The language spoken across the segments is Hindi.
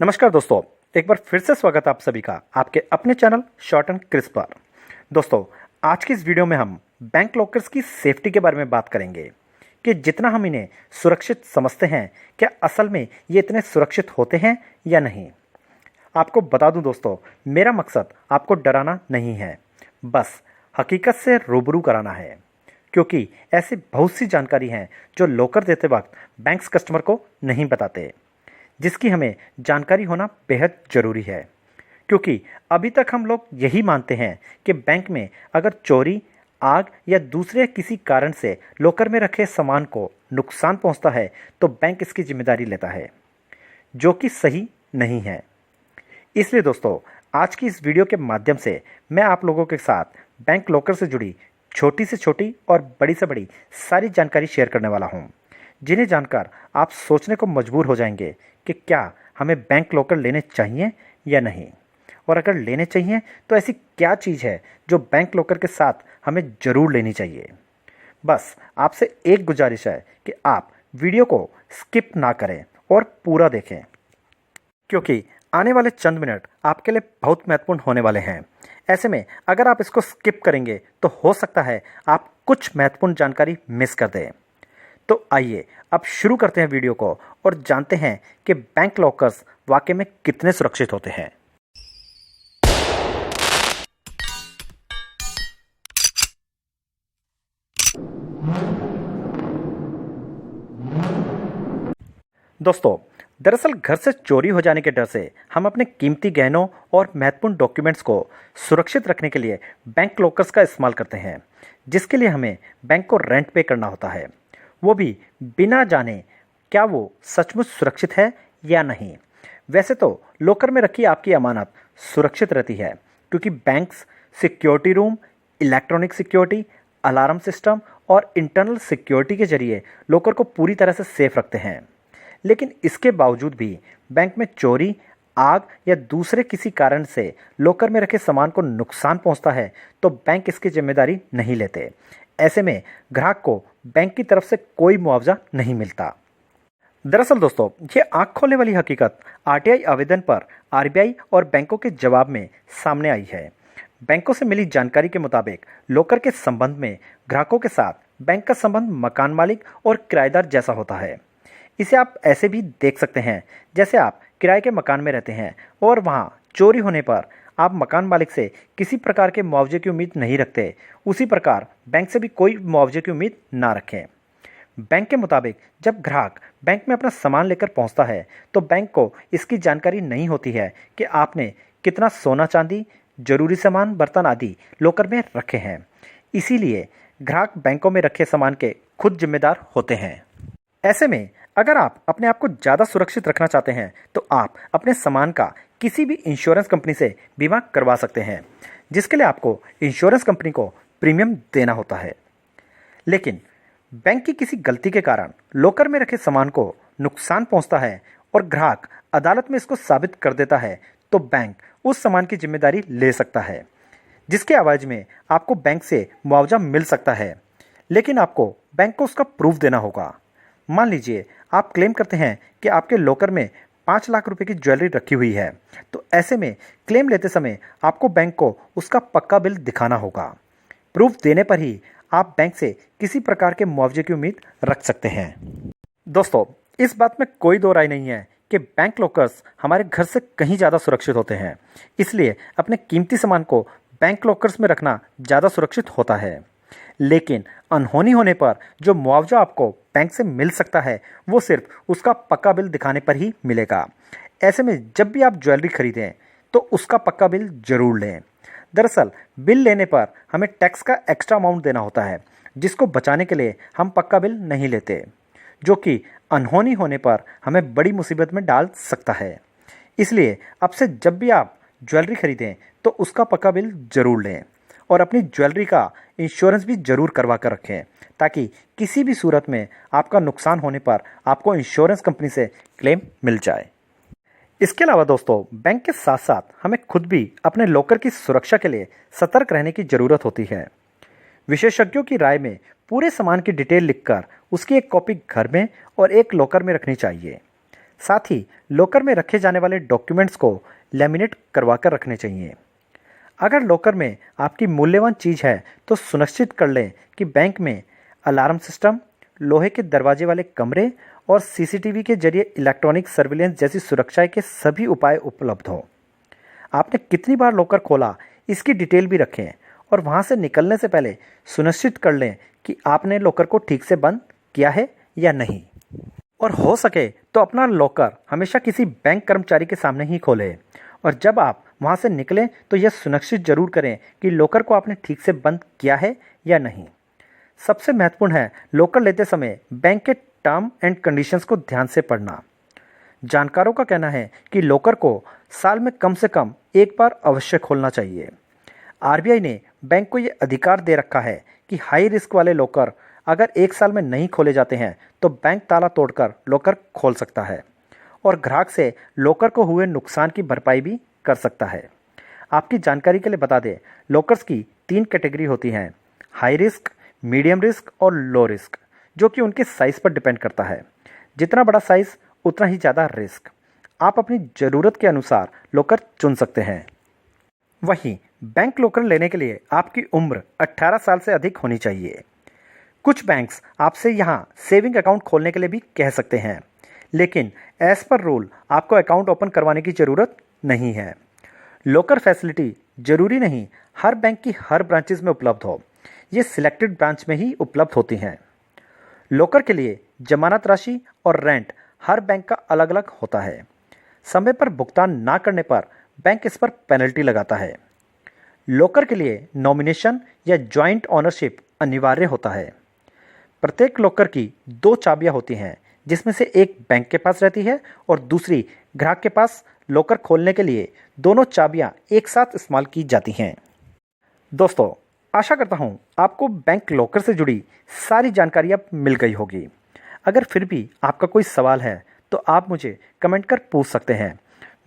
नमस्कार दोस्तों, एक बार फिर से स्वागत है आप सभी का आपके अपने चैनल शॉर्ट एंड क्रिस्प पर। दोस्तों, आज की इस वीडियो में हम बैंक लॉकर्स की सेफ्टी के बारे में बात करेंगे कि जितना हम इन्हें सुरक्षित समझते हैं, क्या असल में ये इतने सुरक्षित होते हैं या नहीं। आपको बता दूं दोस्तों, मेरा मकसद आपको डराना नहीं है, बस हकीकत से रूबरू कराना है, क्योंकि ऐसी बहुत सी जानकारी हैं जो लॉकर देते वक्त बैंक्स कस्टमर को नहीं बताते, जिसकी हमें जानकारी होना बेहद ज़रूरी है। क्योंकि अभी तक हम लोग यही मानते हैं कि बैंक में अगर चोरी, आग या दूसरे किसी कारण से लॉकर में रखे सामान को नुकसान पहुंचता है तो बैंक इसकी जिम्मेदारी लेता है, जो कि सही नहीं है। इसलिए दोस्तों, आज की इस वीडियो के माध्यम से मैं आप लोगों के साथ बैंक लॉकर से जुड़ी छोटी से छोटी और बड़ी से बड़ी सारी जानकारी शेयर करने वाला हूं, जिन्हें जानकर आप सोचने को मजबूर हो जाएंगे कि क्या हमें बैंक लॉकर लेने चाहिए या नहीं, और अगर लेने चाहिए तो ऐसी क्या चीज़ है जो बैंक लॉकर के साथ हमें ज़रूर लेनी चाहिए। बस आपसे एक गुजारिश है कि आप वीडियो को स्किप ना करें और पूरा देखें, क्योंकि आने वाले चंद मिनट आपके लिए बहुत महत्वपूर्ण होने वाले हैं। ऐसे में अगर आप इसको स्किप करेंगे तो हो सकता है आप कुछ महत्वपूर्ण जानकारी मिस कर दें। तो आइए अब शुरू करते हैं वीडियो को और जानते हैं कि बैंक लॉकर्स वाकई में कितने सुरक्षित होते हैं। दोस्तों, दरअसल घर से चोरी हो जाने के डर से हम अपने कीमती गहनों और महत्वपूर्ण डॉक्यूमेंट्स को सुरक्षित रखने के लिए बैंक लॉकर्स का इस्तेमाल करते हैं, जिसके लिए हमें बैंक को रेंट पे करना होता है, वो भी बिना जाने क्या वो सचमुच सुरक्षित है या नहीं। वैसे तो लॉकर में रखी आपकी अमानत सुरक्षित रहती है, क्योंकि banks security room, electronic security, alarm system और इंटरनल सिक्योरिटी के जरिए लॉकर को पूरी तरह से सेफ रखते हैं। लेकिन इसके बावजूद भी बैंक में चोरी, आग या दूसरे किसी कारण से लॉकर में रखे सामान को नुकसान पहुंचता है तो बैंक इसकी जिम्मेदारी नहीं लेते। ऐसे में ग्राहक को बैंक की तरफ से कोई मुआवजा नहीं मिलता। दरअसल दोस्तों, ये आंख खोलने वाली हकीकत आरटीआई आवेदन पर आरबीआई और बैंकों के जवाब में सामने आई है। बैंकों से मिली जानकारी के मुताबिक लॉकर के संबंध में ग्राहकों के साथ बैंक का संबंध मकान मालिक और किराएदार जैसा होता है। इसे आप ऐसे भी देख सकते हैं जैसे आप किराए के मकान में रहते हैं और वहाँ चोरी होने पर आप मकान मालिक से किसी प्रकार के मुआवजे की उम्मीद नहीं रखते, उसी प्रकार बैंक से भी कोई मुआवजे की उम्मीद ना रखें। बैंक के मुताबिक जब ग्राहक बैंक में अपना सामान लेकर पहुंचता है तो बैंक को इसकी जानकारी नहीं होती है कि आपने कितना सोना चांदी, जरूरी सामान, बर्तन आदि लॉकर में रखे हैं। इसीलिए ग्राहक बैंकों में रखे सामान के खुद जिम्मेदार होते हैं। ऐसे में अगर आप अपने आप को ज़्यादा सुरक्षित रखना चाहते हैं तो आप अपने सामान का किसी भी इंश्योरेंस कंपनी से बीमा करवा सकते हैं, जिसके लिए आपको इंश्योरेंस कंपनी को प्रीमियम देना होता है। लेकिन बैंक की किसी गलती के कारण लॉकर में रखे सामान को नुकसान पहुंचता है और ग्राहक अदालत में इसको साबित कर देता है तो बैंक उस सामान की जिम्मेदारी ले सकता है, जिसके एवज में आपको बैंक से मुआवजा मिल सकता है। लेकिन आपको बैंक को उसका प्रूफ देना होगा। मान लीजिए आप क्लेम करते हैं कि आपके लॉकर में 5 लाख रुपए की ज्वेलरी रखी हुई है, तो ऐसे में क्लेम लेते समय आपको बैंक को उसका पक्का बिल दिखाना होगा। प्रूफ देने पर ही आप बैंक से किसी प्रकार के मुआवजे की उम्मीद रख सकते हैं। दोस्तों, इस बात में कोई दो राय नहीं है कि बैंक लॉकर्स हमारे घर से कहीं ज़्यादा सुरक्षित होते हैं, इसलिए अपने कीमती सामान को बैंक लॉकर्स में रखना ज़्यादा सुरक्षित होता है। लेकिन अनहोनी होने पर जो मुआवजा आपको बैंक से मिल सकता है वो सिर्फ उसका पक्का बिल दिखाने पर ही मिलेगा। ऐसे में जब भी आप ज्वेलरी खरीदें तो उसका पक्का बिल जरूर लें। दरअसल बिल लेने पर हमें टैक्स का एक्स्ट्रा अमाउंट देना होता है, जिसको बचाने के लिए हम पक्का बिल नहीं लेते, जो कि अनहोनी होने पर हमें बड़ी मुसीबत में डाल सकता है। इसलिए अब से जब भी आप ज्वेलरी खरीदें तो उसका पक्का बिल जरूर लें और अपनी ज्वेलरी का इंश्योरेंस भी जरूर करवा कर रखें, ताकि किसी भी सूरत में आपका नुकसान होने पर आपको इंश्योरेंस कंपनी से क्लेम मिल जाए। इसके अलावा दोस्तों, बैंक के साथ साथ हमें खुद भी अपने लॉकर की सुरक्षा के लिए सतर्क रहने की ज़रूरत होती है। विशेषज्ञों की राय में पूरे सामान की डिटेल लिखकर उसकी एक कॉपी घर में और एक लॉकर में रखनी चाहिए। साथ ही लॉकर में रखे जाने वाले डॉक्यूमेंट्स को लैमिनेट करवा कर रखने चाहिए। अगर लॉकर में आपकी मूल्यवान चीज़ है तो सुनिश्चित कर लें कि बैंक में अलार्म सिस्टम, लोहे के दरवाजे वाले कमरे और सीसीटीवी के जरिए इलेक्ट्रॉनिक सर्विलेंस जैसी सुरक्षा के सभी उपाय उपलब्ध हों। आपने कितनी बार लॉकर खोला इसकी डिटेल भी रखें और वहां से निकलने से पहले सुनिश्चित कर लें कि आपने लॉकर को ठीक से बंद किया है या नहीं। और हो सके तो अपना लॉकर हमेशा किसी बैंक कर्मचारी के सामने ही खोलें और जब आप वहां से निकलें तो यह सुनिश्चित जरूर करें कि लॉकर को आपने ठीक से बंद किया है या नहीं। सबसे महत्वपूर्ण है लॉकर लेते समय बैंक के टर्म एंड कंडीशंस को ध्यान से पढ़ना। जानकारों का कहना है कि लॉकर को साल में कम से कम एक बार अवश्य खोलना चाहिए। आरबीआई ने बैंक को ये अधिकार दे रखा है कि हाई रिस्क वाले लॉकर अगर एक साल में नहीं खोले जाते हैं तो बैंक ताला तोड़कर लॉकर खोल सकता है और ग्राहक से लॉकर को हुए नुकसान की भरपाई भी कर सकता है। आपकी जानकारी के लिए बता दें, लॉकर्स की 3 कैटेगरी होती हैं, हाई रिस्क, मीडियम रिस्क और लो रिस्क, जो कि उनके साइज़ पर डिपेंड करता है। जितना बड़ा साइज़ उतना ही ज़्यादा रिस्क। आप अपनी ज़रूरत के अनुसार लॉकर चुन सकते हैं। वहीं बैंक लॉकर लेने के लिए आपकी उम्र 18 साल से अधिक होनी चाहिए। कुछ बैंक्स आपसे यहाँ सेविंग अकाउंट खोलने के लिए भी कह सकते हैं, लेकिन एज पर रूल आपको अकाउंट ओपन करवाने की ज़रूरत नहीं है। लॉकर फैसिलिटी जरूरी नहीं हर बैंक की हर ब्रांचेस में उपलब्ध हो, ये सिलेक्टेड ब्रांच में ही उपलब्ध होती हैं। लॉकर के लिए जमानत राशि और रेंट हर बैंक का अलग अलग होता है। समय पर भुगतान ना करने पर बैंक इस पर पेनल्टी लगाता है। लॉकर के लिए नॉमिनेशन या जॉइंट ओनरशिप अनिवार्य होता है। प्रत्येक लॉकर की 2 चाबियां होती हैं, जिसमें से एक बैंक के पास रहती है और दूसरी ग्राहक के पास। लॉकर खोलने के लिए दोनों चाबियां एक साथ इस्तेमाल की जाती हैं। दोस्तों, आशा करता हूं आपको बैंक लॉकर से जुड़ी सारी जानकारी अब मिल गई होगी। अगर फिर भी आपका कोई सवाल है तो आप मुझे कमेंट कर पूछ सकते हैं।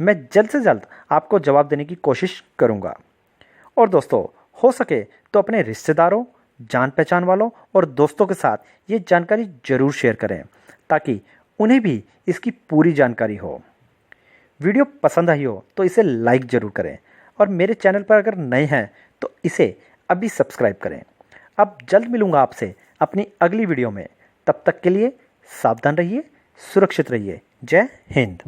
मैं जल्द से जल्द आपको जवाब देने की कोशिश करूंगा। और दोस्तों, हो सके तो अपने रिश्तेदारों, जान पहचान वालों और दोस्तों के साथ ये जानकारी ज़रूर शेयर करें ताकि उन्हें भी इसकी पूरी जानकारी हो। वीडियो पसंद आई हो तो इसे लाइक ज़रूर करें और मेरे चैनल पर अगर नए हैं तो इसे अभी सब्सक्राइब करें। अब जल्द मिलूंगा आपसे अपनी अगली वीडियो में। तब तक के लिए सावधान रहिए, सुरक्षित रहिए। जय हिंद।